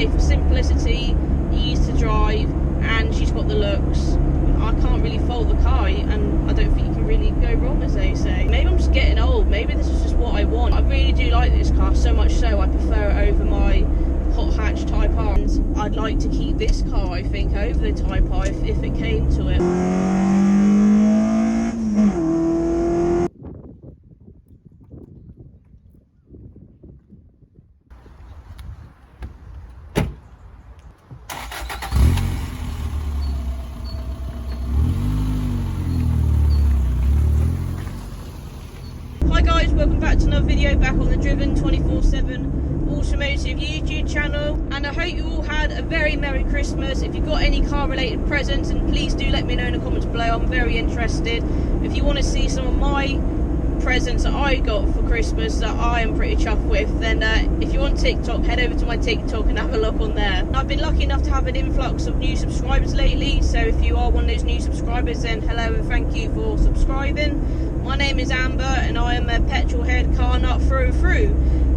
say, for simplicity, ease to drive, and she's got the looks, I can't really fault the car, and I don't think you can really go wrong, as they say. Maybe I'm just getting old, maybe this is just what I want. I really do like this car, so much so I prefer it over my hot hatch Type R, and I'd like to keep this car, I think, over the Type R if it came to it. Hi guys, welcome back to another video back on the Driven 24/7 Automotive YouTube channel, and I hope you all had a very Merry Christmas. If you've got any car related presents, and please do let me know in the comments below, I'm very interested. If you want to see some of my presents that I got for Christmas that I am pretty chuffed with, then if you're on TikTok, head over to my TikTok and have a look on there. I've been lucky enough to have an influx of new subscribers lately, so if you are one of those new subscribers, then hello and thank you for subscribing. My name is Amber and I am a petrol head car nut through and through.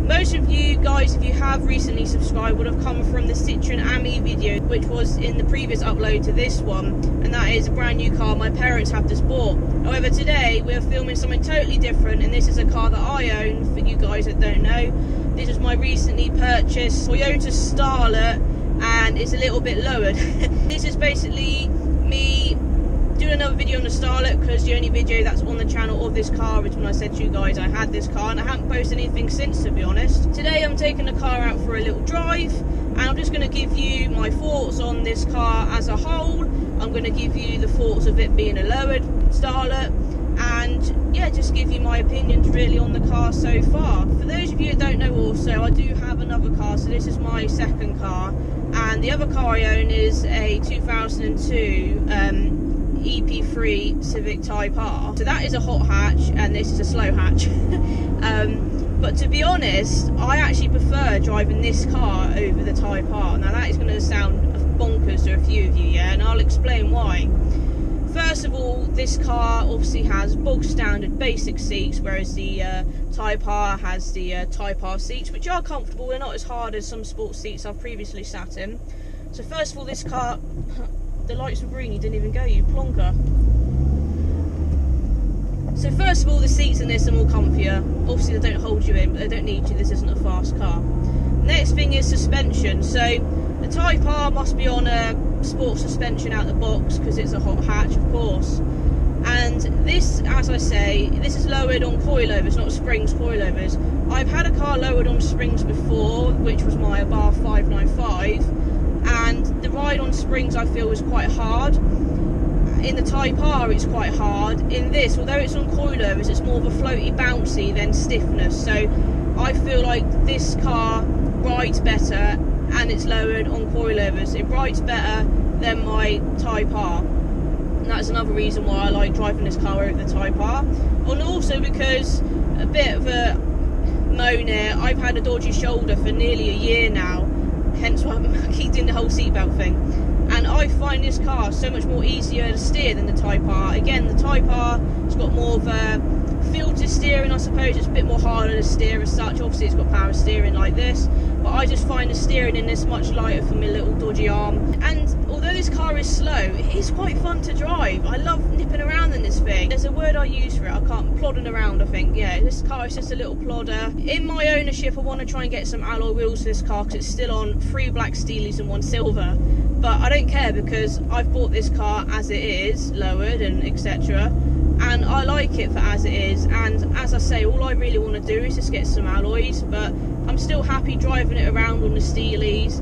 Most of you guys, if you have recently subscribed, would have come from the Citroen Ami video, which was in the previous upload to this one, and that is a brand new car my parents have just bought. However, today we're filming something totally different, and this is a car that I own, for you guys that don't know. This is my recently purchased Toyota Starlet, and it's a little bit lowered. This is basically me doing another video on the Starlet, because the only video that's on the channel of this car is when I said to you guys I had this car, and I haven't posted anything since, to be honest. Today I'm taking the car out for a little drive, and I'm just going to give you my thoughts on this car as a whole. I'm going to give you the thoughts of it being a lowered Starlet, and yeah, just give you my opinions really on the car so far. For those of you that don't know, also I do have another car, so this is my second car, and the other car I own is a 2002 EP3 Civic Type R. So that is a hot hatch and this is a slow hatch. But to be honest, I actually prefer driving this car over the Type R. Now that is going to sound bonkers to a few of you, yeah, and I'll explain why. First of all, this car obviously has bog standard basic seats, whereas the Type R has the Type R seats, which are comfortable. They're not as hard as some sports seats I've previously sat in. So first of all, this car, the lights were green, you didn't even go, you plonker. So first of all, the seats in this are more comfier. Obviously they don't hold you in, but they don't need you, this isn't a fast car. Next thing is suspension. So the Type R must be on a sport suspension out the box, because it's a hot hatch, of course. And this, as I say, this is lowered on coilovers, not springs, coilovers. I've had a car lowered on springs before, which was my Abarth 595. And the ride on springs I feel was quite hard. In the Type R it's quite hard. In this, although it's on coilovers, it's more of a floaty bouncy than stiffness, so I feel like this car rides better, and it's lowered on coilovers. It rides better than my Type R, and that's another reason why I like driving this car over the Type R. And also because, a bit of a moan here, I've had a dodgy shoulder for nearly a year now, hence why I keep doing the whole seatbelt thing, and I find this car so much more easier to steer than the Type R. Again, the Type R has got more of a feel to steering, I suppose. It's a bit more harder to steer as such. Obviously it's got power steering like this, but I just find the steering in this much lighter for my little dodgy arm. And although this car is slow, it is quite fun to drive. I love nipping around in this thing. There's a word I use for it, I can't, plodding around, I think. Yeah, this car is just a little plodder. In my ownership, I want to try and get some alloy wheels for this car, because it's still on 3 black Steelies and 1 silver. But I don't care, because I've bought this car as it is, lowered and etc. And I like it for as it is, and as I say, all I really want to do is just get some alloys, but I'm still happy driving it around on the Steelies.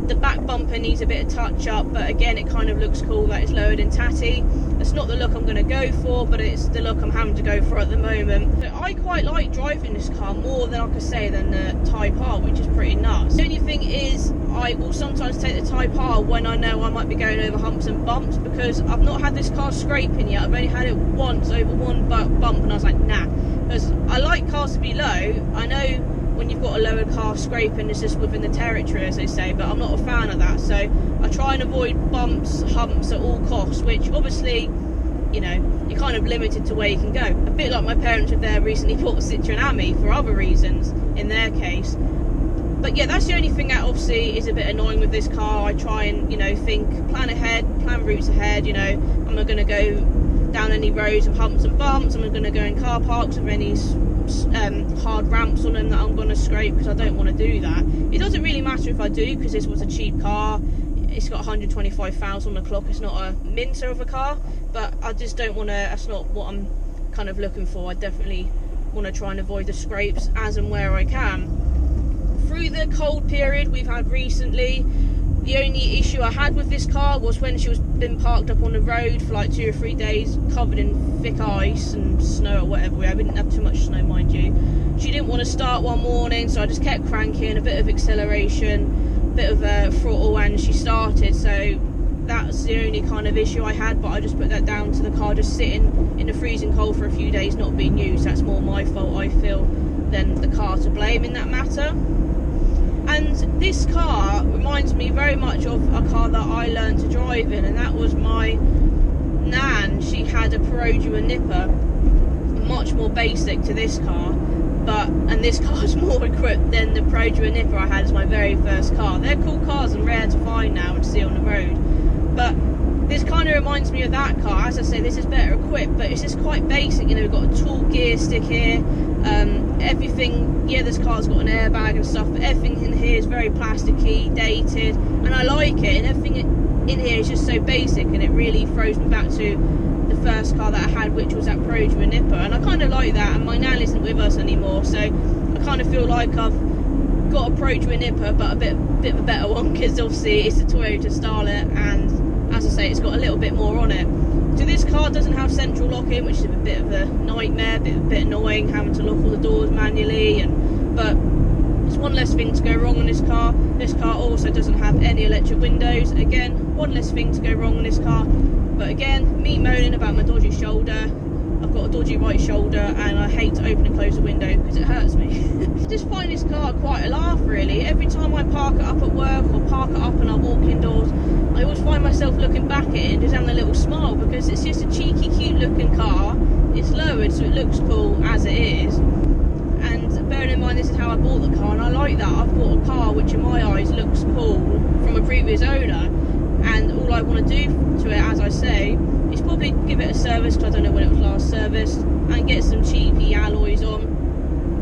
The back bumper needs a bit of touch up, but again it kind of looks cool that it's lowered and tatty. It's not the look I'm going to go for, but it's the look I'm having to go for at the moment. So I quite like driving this car more than I could say than the Type R, which is pretty nuts. The only thing is, I will sometimes take the Type R when I know I might be going over humps and bumps, because I've not had this car scraping yet. I've only had it once over one bump, and I was like, nah. Because I like cars to be low. I know when you've got a lower car, scraping is just within the territory, as they say, but I'm not a fan of that. So I try and avoid bumps, humps at all costs, which obviously, you know, you're kind of limited to where you can go. A bit like my parents with their recently bought a Citroen Ami for other reasons in their case. But yeah, that's the only thing that obviously is a bit annoying with this car. I try and, you know, plan ahead, plan routes ahead, you know. I'm not going to go down any roads with humps and bumps. I'm not going to go in car parks with any hard ramps on them that I'm going to scrape, because I don't want to do that. It doesn't really matter if I do, because this was a cheap car. It's got 125,000 on the clock. It's not a mincer of a car, but I just don't want to, that's not what I'm kind of looking for. I definitely want to try and avoid the scrapes as and where I can. Through the cold period we've had recently, the only issue I had with this car was when she was been parked up on the road for like 2 or 3 days, covered in thick ice and snow or whatever. We didn't have too much snow, mind you. She didn't want to start one morning, so I just kept cranking, a bit of acceleration, a bit of a throttle, and she started. So that's the only kind of issue I had, but I just put that down to the car just sitting in the freezing cold for a few days, not being used. That's more my fault, I feel, than the car to blame in that matter. And this car reminds me very much of a car that I learned to drive in, and that was my Nan. She had a Perodua Nipper, much more basic to this car, and this car is more equipped than the Perodua Nipper I had as my very first car. They're cool cars and rare to find now and to see on the road, but this kind of reminds me of that car. As I say, this is better equipped, but it's just quite basic. You know, we've got a tool gear stick here. Everything, yeah, this car's got an airbag and stuff, but everything in here is very plasticky, dated, and I like it. And everything in here is just so basic, and it really throws me back to the first car that I had, which was that Perodua Nipper. And I kind of like that. And my Nan isn't with us anymore, so I kind of feel like I've got a Perodua Nipper, but a bit of a better one, because obviously it's a Toyota Starlet, and as I say, it's got a little bit more on it. So this car doesn't have central locking, which is a bit of a nightmare, a bit annoying, having to lock all the doors manually. But it's one less thing to go wrong on this car. This car also doesn't have any electric windows. Again, one less thing to go wrong on this car. But again, me moaning about my dodgy shoulder. I've got a dodgy right shoulder, and I hate to open and close the window because it hurts me. I just find this car quite a laugh, really. Every time I park it up at work or park it up and I walk indoors, I always find myself looking back at it and just having a little smile, because it's just a cheeky, cute looking car. It's lowered, so it looks cool as it is. And bearing in mind, this is how I bought the car, and I like that. I've bought a car which in my eyes looks cool from a previous owner, and all I want to do to it, as I say, is probably give it a service, because I don't know when it was last serviced, and get some cheapy alloys on,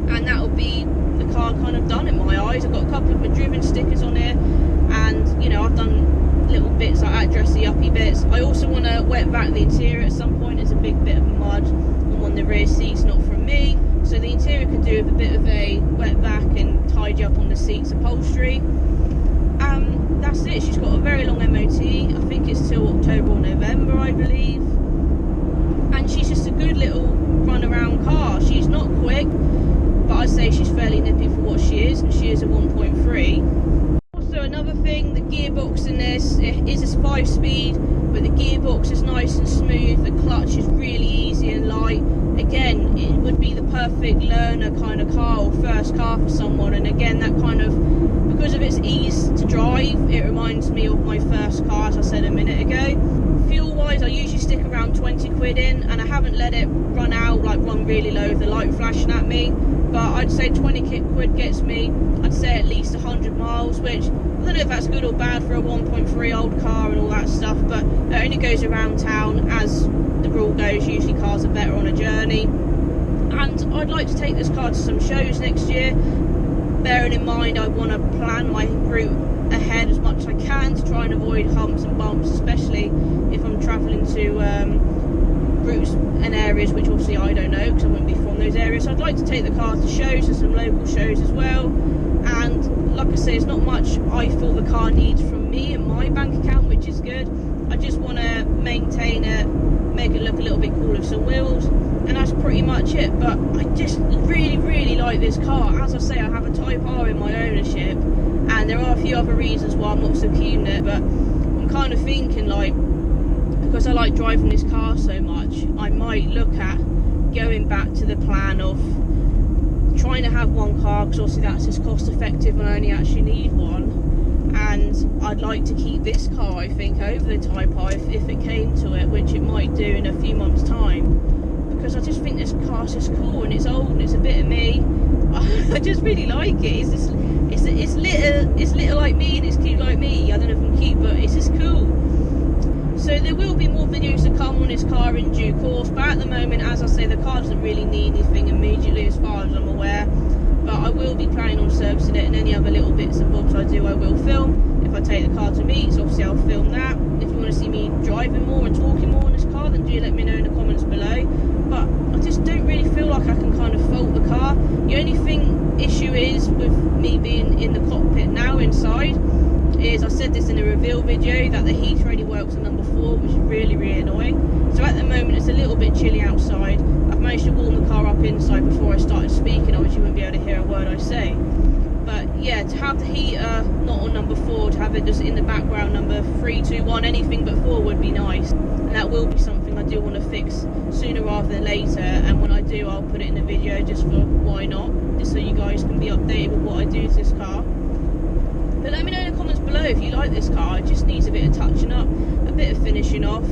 and that'll be the car kind of done in my eyes. I've got a couple of Madriven stickers on here, and you know, I've done little bits like that, dress the uppy bits. I also want to wet back the interior at some point. There's a big bit of mud on one of the rear seats, not from me, so the interior could do with a bit of a wet back and tidy up on the seats upholstery. That's it. She's got a very long MOT. I think it's till October or November, I believe, and she's just a good little run around car. She's not quick, but I'd say she's fairly nippy for what she is, and she is a 1.3. Also, another thing, the gearbox in this, it is a 5-speed, but the gearbox is nice and smooth. The clutch is really easy and light. Again, it would be the perfect learner kind of car, or first car for someone. And again, that kind of, because of its ease to drive, it reminds me of my first car, as I said a minute ago. Fuel wise, I usually stick around 20 quid in, and I haven't let it run out, like run really low with the light flashing at me, but I'd say 20 quid gets me, I'd say at least 100 miles, which I don't know if that's good or bad for a 1.3 old car and all that stuff, but it only goes around town. As the rule goes, usually cars are better on a journey. And I'd like to take this car to some shows next year, bearing in mind I want to plan my route ahead as much as I can to try and avoid humps and bumps, especially if I'm travelling to routes and areas which obviously I don't know, because I wouldn't be from those areas. So I'd like to take the car to shows and some local shows as well. And like I say, it's not much I feel the car needs from me and my bank account, which is good. I just want to maintain it, make it look a little bit cool with some wheels, and that's pretty much it. But I just really like this car. As I say, I have a Type R in my ownership, and there are a few other reasons why I'm not so keen on it, but I'm kind of thinking, like, because I like driving this car so much, I might look at going back to the plan of trying to have one car, because obviously that's just cost effective and I only actually need one. And I'd like to keep this car, I think, over the Type R if it came to it, which it might do in a few months' time, because I just think this car's just cool, and it's old and it's a bit of me. I just really like it. It's little like me and it's cute like me. I don't know if I'm cute, but it's just cool. So there will be more videos to come on this car in due course, but at the moment, as I say, the car doesn't really need anything immediately as far as I'm aware. But I will be planning on servicing it, and any other little bits and bobs I do, I will film. If I take the car to meets, obviously I'll film that. If you want to see me driving more and talking more on this car, then do let me know in the comments below. But I just don't really feel like I can kind of fault the car. The only issue is with me being in the cockpit now inside, is I said this in a reveal video, that the heater only works on number 4, which is really, really annoying. So at the moment it's a little bit chilly outside. I've managed to warm the car up inside before I started speaking, or you wouldn't be able to hear a word I say. But yeah, to have the heater not on number 4, to have it just in the background, number 3, 2, 1, anything but 4 would be nice. And that will be something I do want to fix sooner rather than later, and when I do, I'll put it in a video just for why not, just so you guys can be updated with what I do to this car. But let me know in the comments below if you like this car. It just needs a bit of touching up, a bit of finishing off,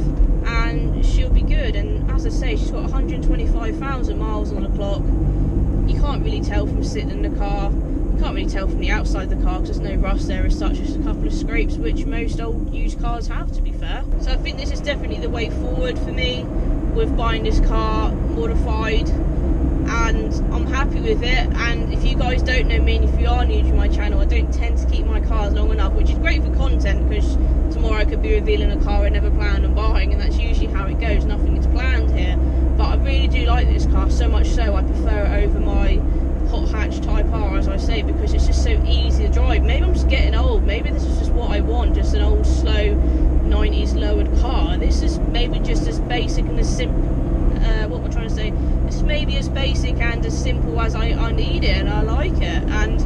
and she'll be good. And as I say, she's got 125,000 miles on the clock. You can't really tell from sitting in the car. You can't really tell from the outside of the car because there's no rust there as such, just a couple of scrapes, which most old used cars have, to be fair. So I think this is definitely the way forward for me with buying this car modified, and I'm happy with it. And if you guys don't know me, and if you are new to my channel, I don't tend to keep my cars long enough, which is great for content, because tomorrow I could be revealing a car I never planned on buying, and that's usually how it goes. Nothing is planned here. But I really do like this car, so much so I prefer it over my hot hatch Type R, as I say, because it's just so easy to drive. Maybe I'm just getting old, maybe this is just what I want, just an old slow 90s lowered car. This is maybe just as basic and as simple, what am I trying to say, it's maybe as basic and as simple as I need it, and I like it. And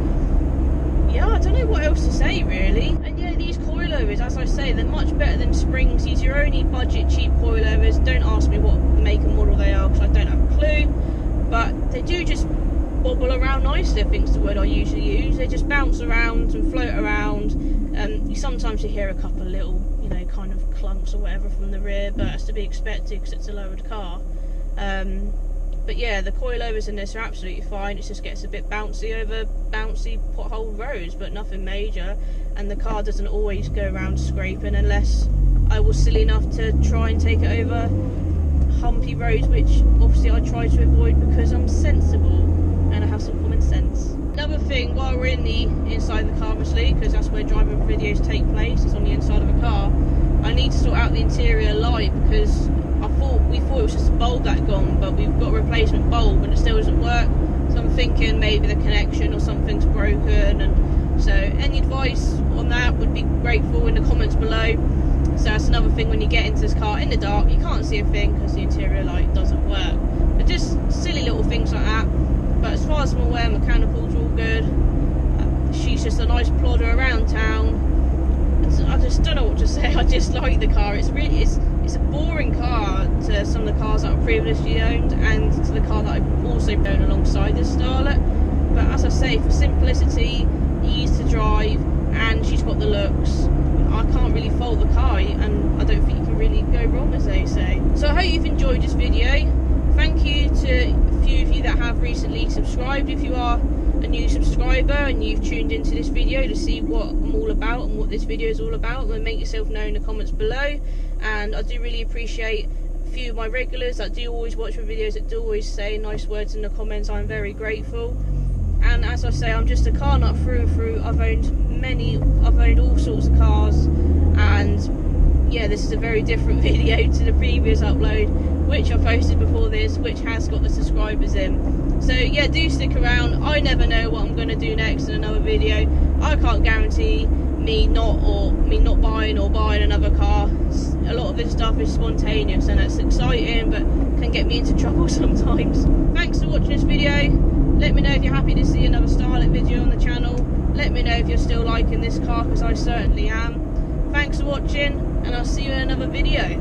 yeah, I don't know what else to say really. And yeah, these coilovers, as I say, they're much better than springs. These are your only budget cheap coilovers. Don't ask me what make and model they are because I don't have a clue, but they do just bobble around nicely, I think's the word I usually use. They just bounce around and float around. Sometimes you hear a couple of little, you know, kind of clunks or whatever from the rear, but that's to be expected because it's a lowered car. But yeah, the coilovers in this are absolutely fine. It just gets a bit bouncy over bouncy pothole roads, but nothing major. And the car doesn't always go around scraping unless I was silly enough to try and take it over humpy roads, which obviously I try to avoid because I'm sensible and I have some common sense. Another thing, while we're in the inside the car, obviously, because that's where driving videos take place, it's on the inside of a car, I need to sort out the interior light, because we thought it was just a bulb that had gone, but we've got a replacement bulb and it still doesn't work. So I'm thinking maybe the connection or something's broken, and so any advice on that would be grateful in the comments below. So that's another thing, when you get into this car in the dark, you can't see a thing because the interior light doesn't work. But just silly little things like that. But as far as I'm aware, mechanicals are all good. She's just a nice plodder around town. I just don't know what to say. I just like the car. It's a boring car to some of the cars that I've previously owned, and to the car that I've also owned alongside this Starlet. But as I say, for simplicity, ease to drive, and she's got the looks, I can't really fault the car, and I don't think you can really go wrong, as they say. So I hope you've enjoyed this video. Thank you to a few of you that have recently subscribed. If you are a new subscriber and you've tuned into this video to see what I'm all about and what this video is all about, then make yourself known in the comments below. And I do really appreciate a few of my regulars that do always watch my videos, that do always say nice words in the comments. I'm very grateful. And as I say, I'm just a car nut through and through. I've owned all sorts of cars, and yeah, this is a very different video to the previous upload, which I posted before this, which has got the subscribers in. So yeah, do stick around. I never know what I'm going to do next in another video. I can't guarantee me not buying or buying another car. A lot of this stuff is spontaneous and it's exciting, but can get me into trouble sometimes. Thanks for watching this video. Let me know if you're happy to see another Starlet video on the channel. Let me know if you're still liking this car, because I certainly am. Thanks for watching, and I'll see you in another video.